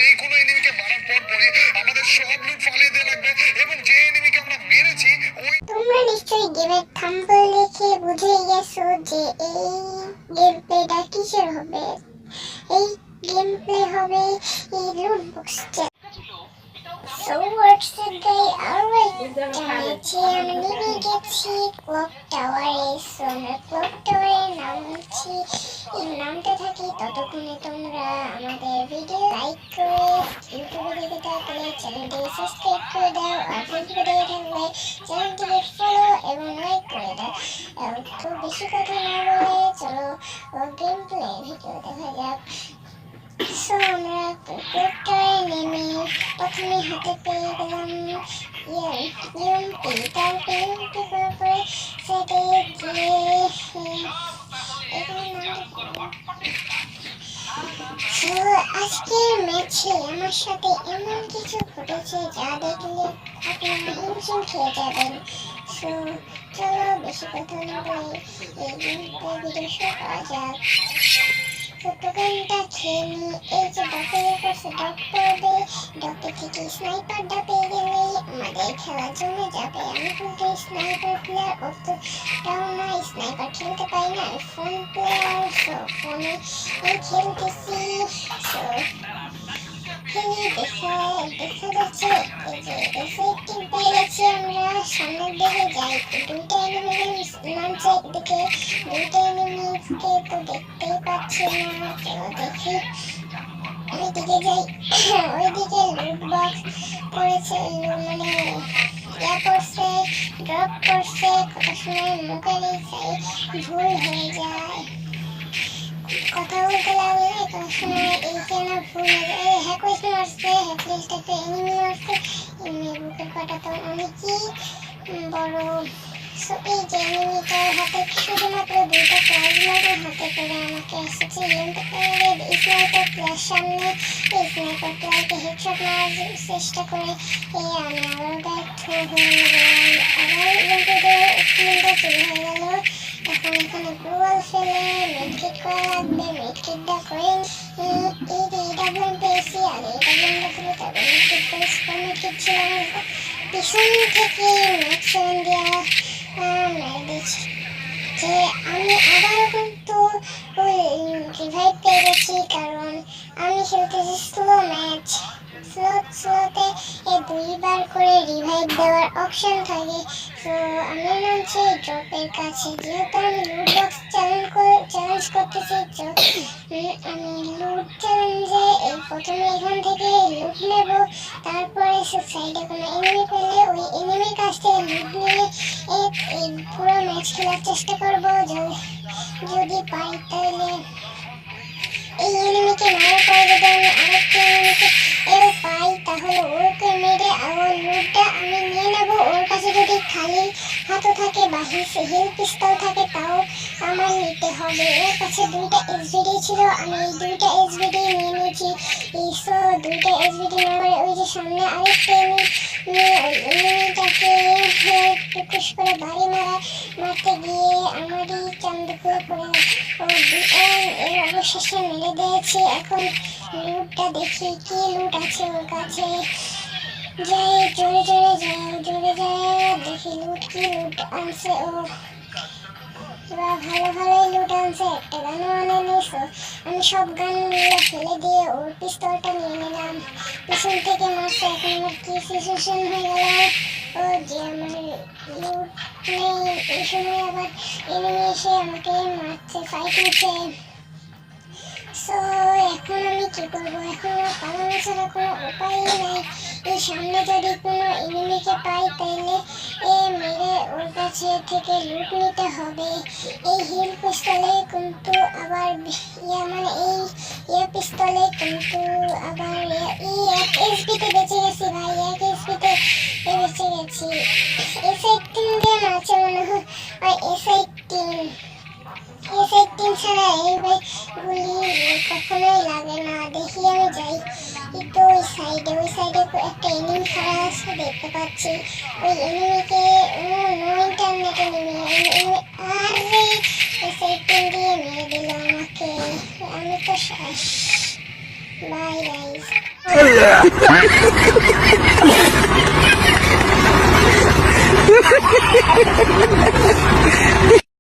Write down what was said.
যেই কোনো এনিমিকে মারার পরই আমাদের সব লুট ফালিয়ে দেওয়া লাগবে এবং যে এনিমিকে আমরা মেরেছি ওই। তোমরা নিশ্চয়ই গেমের থাম্বনেল দেখে বুঝে গেছো যে এই গেম প্লেটা কিসের হবে। এই গেম প্লে হবে এই লুট box. So what's the day? Alright, জানিয়েছি আমি নেমে গেছি ক্লক টাওয়ারে। সো আমরা ক্লক টাওয়ারে নামছি। এই নামতে থাকি ততক্ষণে তোমরা আমাদের ভিডিও লাইক করে ইউটিউবে দেখে থাকলে চ্যানেলটিকে সাবস্ক্রাইব করে দাও, আর ফেসবুকে দেখে থাকলে চ্যানেলটিকে ফলো এবং লাইক করে দাও। তো বেশি কথা না বলে চলো গেম প্লে ভিডিও দেখা যাক। সো আমরা ক্লকটায় নেমে প্রথমে হাতে পেয়ে গেলাম ইউএমপি। তারপরে ইউএমপি করার পরে সেটে গিয়ে আজকের ম্যাচে আমার সাথে এমন কিছু ঘটেছে যা দেখলে আপনারা হিমশিম খেয়ে যাবেন। সো চলো বেশি কথা না বলে এই ভিডিও শুরু করা যাক। টোকেনটা খেয়ে নিয়ে এই যে ডাকের কাছে ডক পড়বে, ডকে থেকে স্নাইপারটা পেয়ে গেলেই আমাদের খেলা জমে যাবে। আমি কিন্তু স্নাইপার প্লেয়ার অতটাও না, স্নাইপার খেলতে পারি না, ফোন প্লেয়ার। সো ফোনে খেলতেছি। সো খেলে দেখা যাচ্ছে এই যে এফেক্টিভ পেয়ে গেছি আমরা। সামনের দিকে যাই, দুইটা এনিমি নামছে একদিকে, দুইটা এনিমিকে তো দেখতেই পাচ্ছি না। চলো দেখি ওইদিকে যাই। ওইদিকে লুট বক্স পড়েছে, মানে ইয়া পড়ছে, ড্রপ করছে। কত সময় মুখের ভুল হয়ে যায়, কথা বলতে লাগলে কত সময় এই কেন ভুল হয়ে যায়। হ্যাক হয়েছে মারছে, হ্যাক লিস্ট একটা এনিমি মারছে, এনিমি বুকের পাটা তো অনেকই বড়। সো এই যে এনিমিটার হাতে শুধুমাত্র দুইটা প্লাজমার হাতে করে আমাকে এসেছে। স্নাইপার প্লেয়ার সামনে এই স্নাইপার প্লেয়ারকে হেডশট মারার চেষ্টা করে আমি আবার ব্যর্থ হয়ে গেলাম। আবার ইউএমপিটা চুরি হয়ে গেল। এখন এখানে গ্লোয়াল ফেলে মেডকিট করা লাগবে। মেডকিটটা করে এই যে ডাবলাম পেয়েছি, আর এই ডাবলামটা তুলে তারপর মেডকিট করে সুপার মেডকিট ছিল আমার পিছন থেকে ম্যাক্সিমাম দেওয়া মেরে দিয়েছি। যে আমি আবারও কিন্তু রিভাইভ পেয়ে গেছি, কারণ আমি খেলতেছি স্লো ম্যাচ। স্লোতে দুইবার করে রিভাইভ দেওয়ার অপশন থাকে। তো আমি নামছি ড্রপের কাছে, যেহেতু আমি লুট বক্স চ্যালেঞ্জ করতেছি। আমি লুট চ্যালেঞ্জে প্রথমে এখান থেকে লুট নেব, তারপরে সাইডে কোনো এনিমি পেলে ওই এনিমির কাছ থেকে লুট নিয়ে এই পুরো ম্যাচ খেলার চেষ্টা করব। যদি পাই তাহলে এই এনিমিকে মারার পরে যদি আমি আরেকটা এনিমিকে পাই তাহলে ওকে মেরে ওর লুটটা আমি নিয়ে নেব। ওর কাছে যদি খালি হাতও থাকে বা হিল পিস্তল থাকে তাও আমার নিতে হবে। ওর কাছে দুইটা এসভিডি ছিল, আমি এই দুইটা এসভিডি নিয়ে নিয়েছি। সো দুইটা এসভিডি নেওয়ার ওই যে সামনে আরেকটা এনিমিটাকে টুকুস করে বাড়ি মারতে গিয়ে আমারই চান্দুকুয়ে পড়ে এর অবশেষে মেরে দিয়েছি। এখন লুটটা দেখি কি লুট আছে ওর কাছে। যাই জোরে যায় দেখি লুট কি লুট আনছে ও। ভালোই লুট আনছে, একটা গানও আনেনি। আমি সব গান ফেলে দিয়ে ওর পিস্তলটা নিয়ে নিলাম। পিছন থেকে মারছে, এখন আমার কি সিচুয়েশন হয়ে গেল। ও যে আমার লুট নেই, এই সময় আবার এনিমি এসে আমাকে মারছে, ফাইট হচ্ছে। সো এখন আমি কি করবো? এখন আমার পালানো ছাড়া কোনো উপায়ই নাই। এই সামনে যদি কোনো এনিমিকে পাই তাহলে মেরে ওর কাছে থেকে লুট নিতে হবে। এই হিল পিস্তলে কিন্তু আবার এই পিস্তলে কিন্তু আবার এই এক এসপিতে বেঁচে গেছি ভাই, এক এসপিতে বেঁচে গেছি। S18 দিয়ে মারছে মনে হয়, S18 ছাড়া এই গুলি কখনোই লাগে না। দেখি আমি যাই একটু ওই সাইডে একটা এনিমি খাড়া আছে দেখতে পাচ্ছি। ওই এনিমিকে নো ইন্টারনেটে S18 দিয়ে মেরে দিল আমাকে। আমি তো শেষ। Bye guys.